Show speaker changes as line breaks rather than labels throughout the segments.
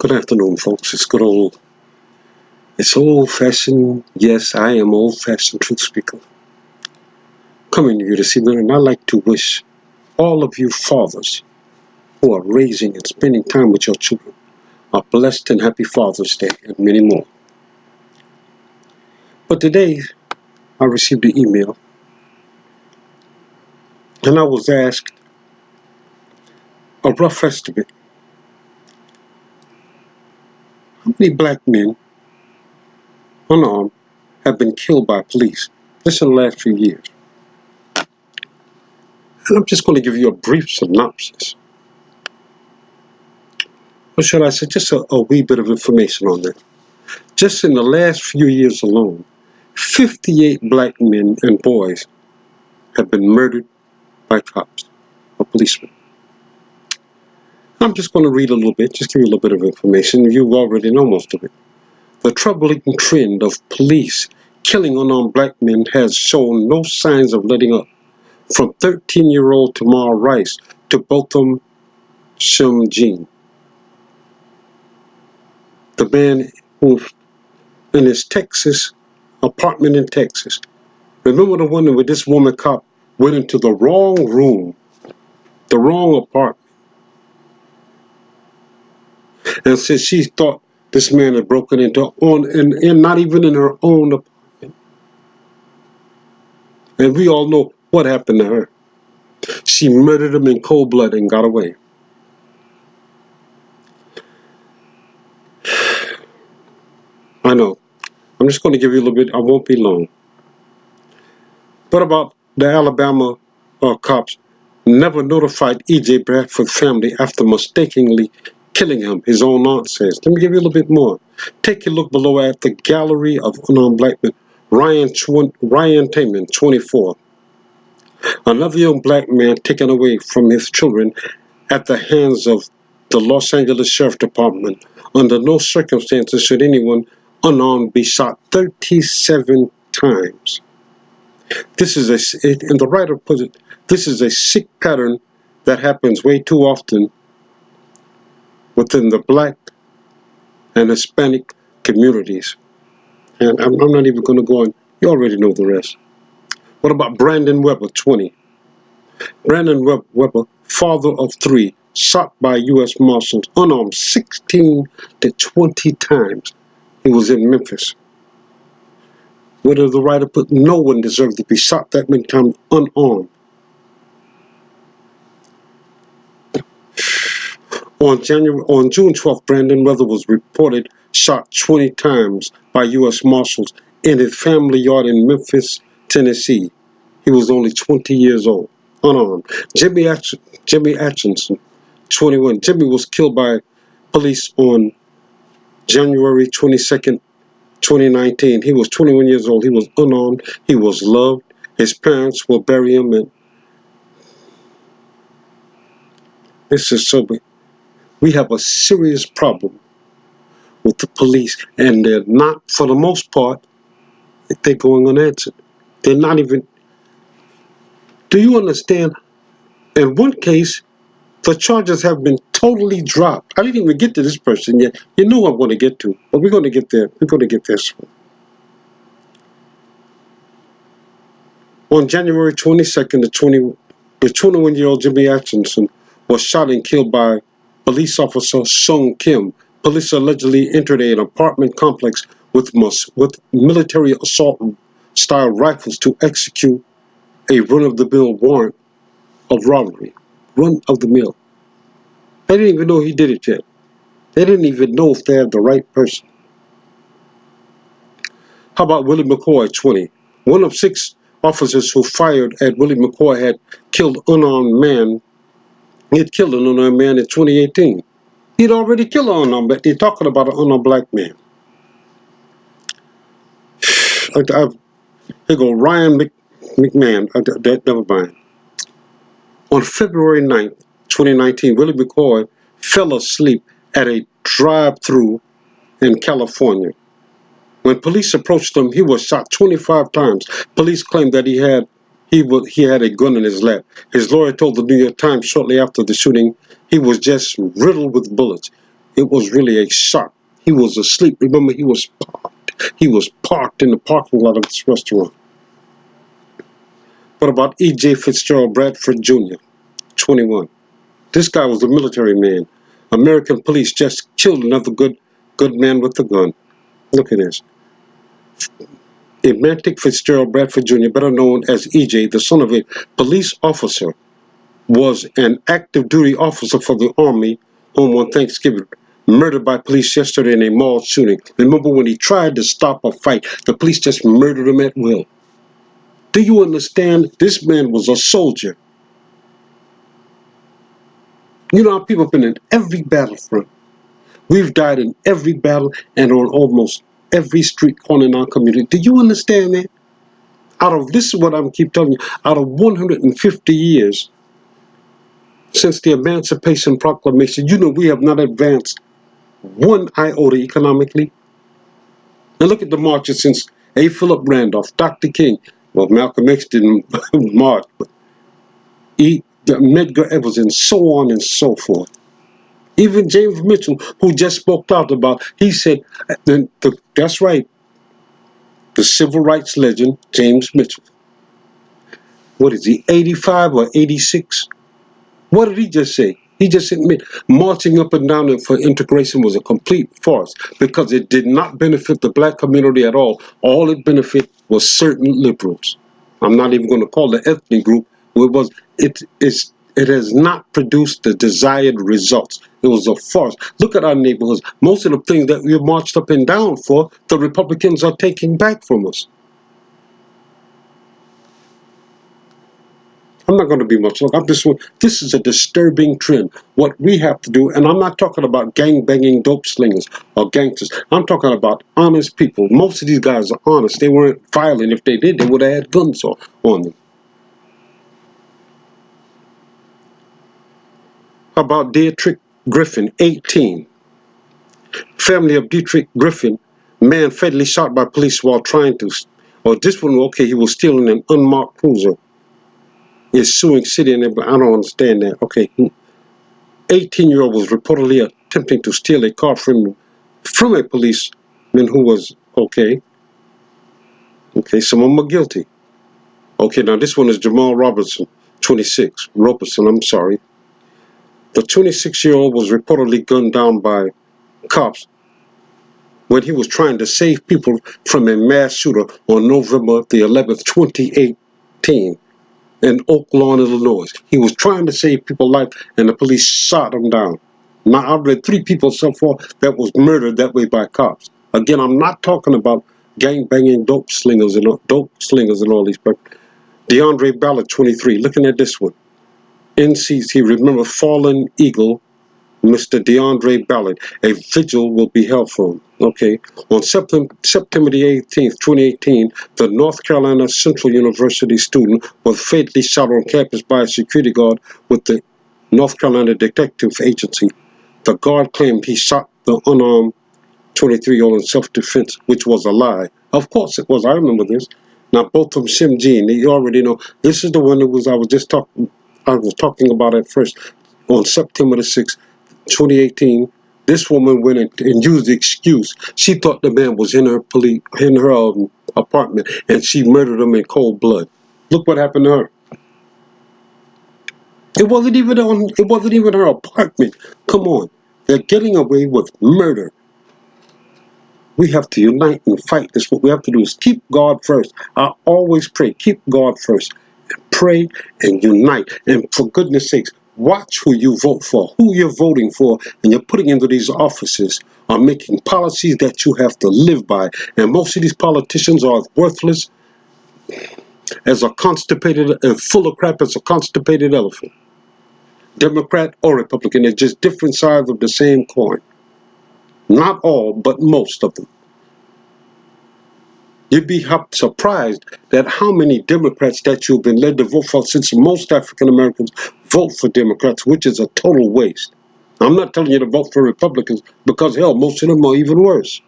Good afternoon, folks. It's old-fashioned. Yes, I am old-fashioned truth speaker. Coming to you this evening, and I'd like to wish all of you fathers who are raising and spending time with your children a blessed and happy Father's Day and many more. But today, I received an email, and I was asked a rough estimate. How many black men, unarmed, have been killed by police just in the last few years? And I'm just going to give you a brief synopsis. Or should I say just a wee bit of information on that? Just in the last few years alone, 58 black men and boys have been murdered by cops or policemen. I'm just going to read a little bit, just give you a little bit of information. You already know most of it. The troubling trend of police killing unarmed black men has shown no signs of letting up. From 13-year-old Tamar Rice to Botham Jean, the man who in his Texas apartment in Texas. Remember the one where this woman cop went into the wrong room, the wrong apartment, and said she thought this man had broken into and not even in her own apartment. And we all know what happened to her. She murdered him in cold blood and got away. I know. I'm just going to give you a little bit. I won't be long. But about the Alabama cops never notified E.J. Bradford's family after mistakenly killing him, his own aunt says. Let me give you a little bit more. Take a look below at the gallery of unarmed black men. Ryan Taman, 24. Another young black man taken away from his children at the hands of the Los Angeles Sheriff Department. Under no circumstances should anyone unarmed be shot 37 times. This is and the writer puts it, this is a sick pattern that happens way too often within the black and Hispanic communities. And I'm not even going to go on. You already know the rest. What about Brandon Weber, 20? Brandon Weber, father of 3, shot by U.S. Marshals, unarmed 16 to 20 times. He was in Memphis. Where the writer put, no one deserved to be shot that many times unarmed. On June 12th, Brandon Weber was reported shot 20 times by U.S. Marshals in his family yard in Memphis, Tennessee. He was only 20 years old, unarmed. Jimmy Atchison, 21. Jimmy was killed by police on January 22nd, 2019. He was 21 years old. He was unarmed. He was loved. His parents will bury him. And this is so big. We have a serious problem with the police, and they're not, for the most part, they're going unanswered. They're not even. Do you understand? In one case, the charges have been totally dropped. I didn't even get to this person yet. You know what I'm going to get to, but we're going to get there. We're going to get this one. On January 22nd, the 21-year-old Jimmy Atchison was shot and killed by police officer Sung Kim. Police allegedly entered an apartment complex with military assault-style rifles to execute a run-of-the-mill warrant of robbery. Run-of-the-mill. They didn't even know he did it yet. They didn't even know if they had the right person. How about Willie McCoy, 20? One of 6 officers who fired at Willie McCoy had killed an unarmed man. He had killed an unarmed man in 2018. He'd already killed an unarmed, but they're talking about an unarmed black man. Here go Ryan McMahon. Never mind. On February 9th, 2019, Willie McCoy fell asleep at a drive-thru in California. When police approached him, he was shot 25 times. Police claimed that he had a gun in his lap. His lawyer told the New York Times shortly after the shooting he was just riddled with bullets. It was really a shock. He was asleep. Remember, he was parked. He was parked in the parking lot of this restaurant. What about E.J. Fitzgerald Bradford Jr., 21? This guy was a military man. American police just killed another good man with a gun. Look at this. Emantic Fitzgerald Bradford Jr., better known as E.J., the son of a police officer, was an active duty officer for the Army home on Thanksgiving, murdered by police yesterday in a mall shooting. Remember when he tried to stop a fight, the police just murdered him at will. Do you understand? This man was a soldier. You know how people have been in every battlefront. We've died in every battle and on almost every street corner in our community. Do you understand that? This is what I'm keep telling you, out of 150 years since the Emancipation Proclamation, you know we have not advanced one iota economically. Now look at the marches since A. Philip Randolph, Dr. King. Well, Malcolm X didn't march, but Medgar Evers, and so on and so forth. Even James Mitchell, who just spoke out about, he said, that's right, the civil rights legend, James Mitchell. What is he, 85 or 86? What did he just say? He just admitted marching up and down for integration was a complete farce because it did not benefit the black community at all. All it benefited was certain liberals. I'm not even going to call the ethnic group. It has not produced the desired results. It was a farce. Look at our neighborhoods. Most of the things that we marched up and down for, the Republicans are taking back from us. I'm not going to be much longer. This is a disturbing trend. What we have to do, and I'm not talking about gang-banging dope slingers or gangsters. I'm talking about honest people. Most of these guys are honest. They weren't violent. If they did, they would have had guns on them. How about Dietrich Griffin, 18? Family of Dietrich Griffin, man fatally shot by police while trying to, or this one, okay, he was stealing an unmarked cruiser. Is suing city and I don't understand that. Okay, 18-year-old was reportedly attempting to steal a car from a policeman who was okay. Some of them are guilty. Okay, now this one is Jamal Robertson, 26. Robertson, I'm sorry. The 26-year-old was reportedly gunned down by cops when he was trying to save people from a mass shooter on November the 11th, 2018. In Oak Lawn, Illinois. He was trying to save people's life, and the police shot him down. Now, I've read 3 people so far that was murdered that way by cops. Again, I'm not talking about gang-banging dope slingers and all these, but DeAndre Ballard, 23. Looking at this one. NCC, remember Fallen Eagle, Mr. DeAndre Ballard. A vigil will be held for him. Okay. On September the 18th, 2018, the North Carolina Central University student was fatally shot on campus by a security guard with the North Carolina Detective Agency. The guard claimed he shot the unarmed 23-year-old in self-defense, which was a lie. Of course it was. I remember this. Now, both from Sim Jean, you already know. This is the one that I was talking about at first. On September the 6th, 2018, this woman went and used the excuse. She thought the man was in her apartment, and she murdered him in cold blood. Look what happened to her. It wasn't even her apartment. Come on, they're getting away with murder. We have to unite and fight this. What we have to do is keep God first. I always pray, keep God first. And pray and unite. And for goodness sakes, watch who you vote for, who you're voting for, and you're putting into these offices are making policies that you have to live by. And most of these politicians are worthless as a constipated and full of crap as a constipated elephant. Democrat or Republican, they're just different sides of the same coin. Not all, but most of them. You'd be surprised at how many Democrats that you've been led to vote for, since most African Americans vote for Democrats, which is a total waste. I'm not telling you to vote for Republicans because, hell, most of them are even worse.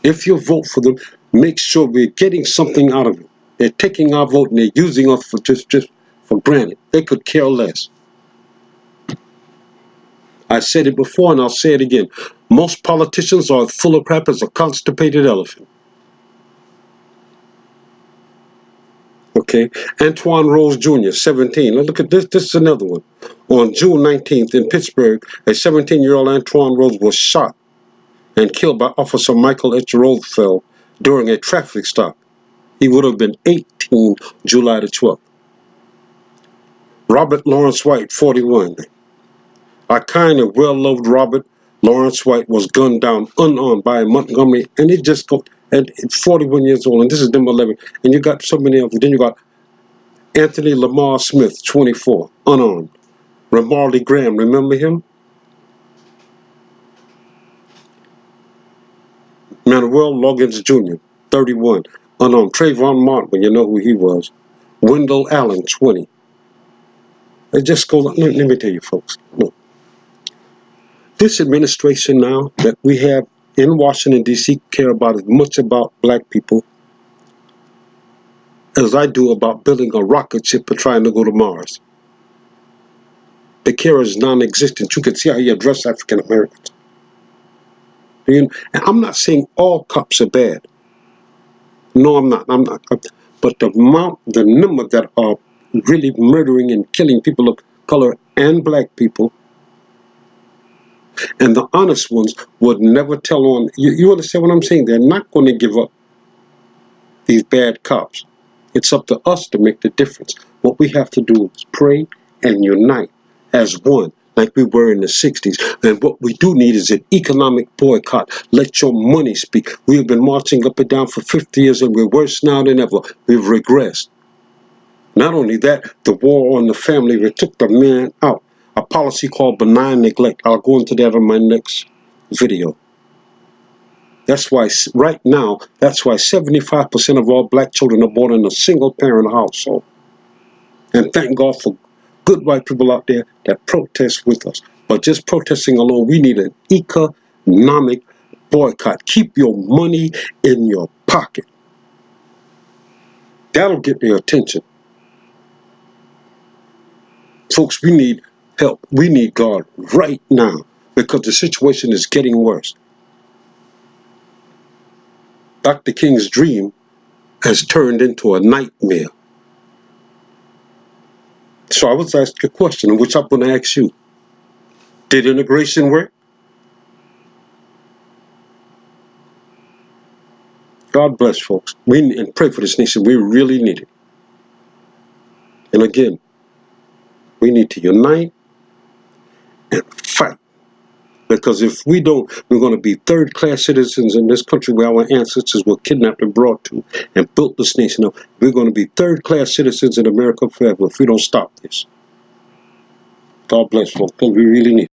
If you vote for them, make sure we're getting something out of it. They're taking our vote and they're using us for just for granted. They could care less. I said it before and I'll say it again. Most politicians are as full of crap as a constipated elephant. Okay, Antoine Rose Jr., 17. Now look at this. This is another one. On June 19th in Pittsburgh, a 17-year-old Antoine Rose was shot and killed by Officer Michael H. Rothfeld during a traffic stop. He would have been 18 July the 12th. Robert Lawrence White, 41. Our kind and well-loved Robert Lawrence White was gunned down unarmed by Montgomery, and it just go at 41 years old, and this is number 11. And you got so many of them. Then you got Anthony Lamar Smith, 24, unarmed. Ramarley Graham, remember him? Manuel Loggins Jr., 31, unarmed. Trayvon Martin, you know who he was. Wendell Allen, 20. It just goes, let me tell you folks, look. This administration now that we have in Washington, D.C. care about as much about black people as I do about building a rocket ship or trying to go to Mars. The care is non-existent. You can see how he addressed African Americans. And I'm not saying all cops are bad. No, I'm not. But the number that are really murdering and killing people of color and black people, and the honest ones would never tell on. You understand what I'm saying? They're not going to give up these bad cops. It's up to us to make the difference. What we have to do is pray and unite as one, like we were in the 60s. And what we do need is an economic boycott. Let your money speak. We have been marching up and down for 50 years, and we're worse now than ever. We've regressed. Not only that, the war on the family that took the man out. A policy called benign neglect. I'll go into that in my next video. That's why right now, that's why 75% of all black children are born in a single-parent household. And thank God for good white people out there that protest with us. But just protesting alone, we need an economic boycott. Keep your money in your pocket. That'll get their attention. Folks, we need help. We need God right now because the situation is getting worse. Dr. King's dream has turned into a nightmare. So I was asked a question, which I'm going to ask you. Did integration work? God bless, folks. And pray for this nation. We really need it. And again, we need to unite and fight. Because if we don't, we're going to be third-class citizens in this country where our ancestors were kidnapped and brought to and built this nation up. We're going to be third-class citizens in America forever if we don't stop this. God bless, folks, because we really need it.